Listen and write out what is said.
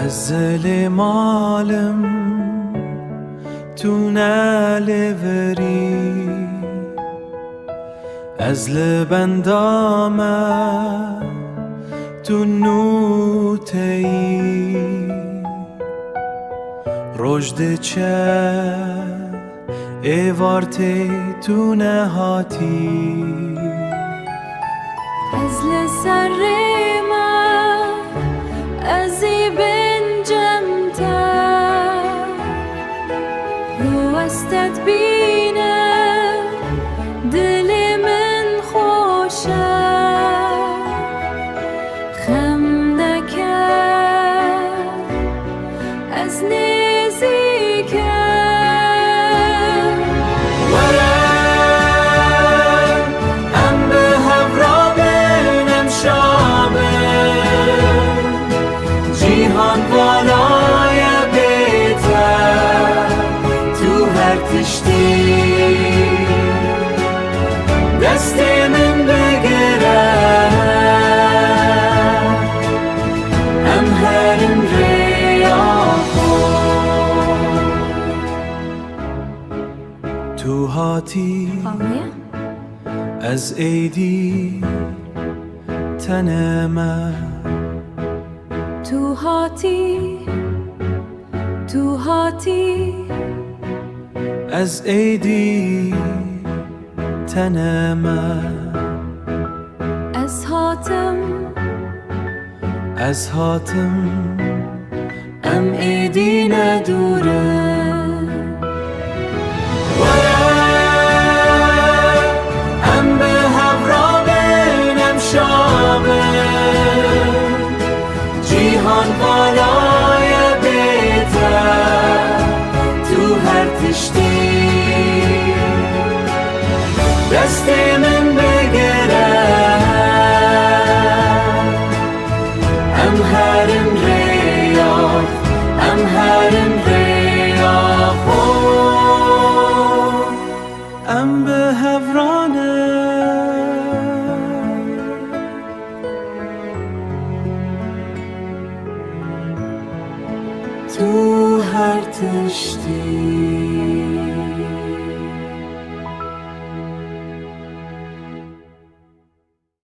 از زل مالم تو نلوری از لبندامه تو نوتهی رجد چه ایوارتی تو نهاتی از لسر ما ازی بنجمتا رو استت بینم دل من خوشه خم نکرد از نزیکم ورم ام به هفرا بینم شامه جیهان بالای بیتر تو هر تشتی دست من بگیره ام هرم ریاخو تو هاتی از ایدی تنمه تو هاتی از ایدی تنمه از هاتم ام ایدی ندوره ام به هفرا بینم شامه جیهان بالای بیتر تو هر تشتی دست من بگیره ام هرم ریاض ام هرم ریاض ام به هفرانه تو هر تشتی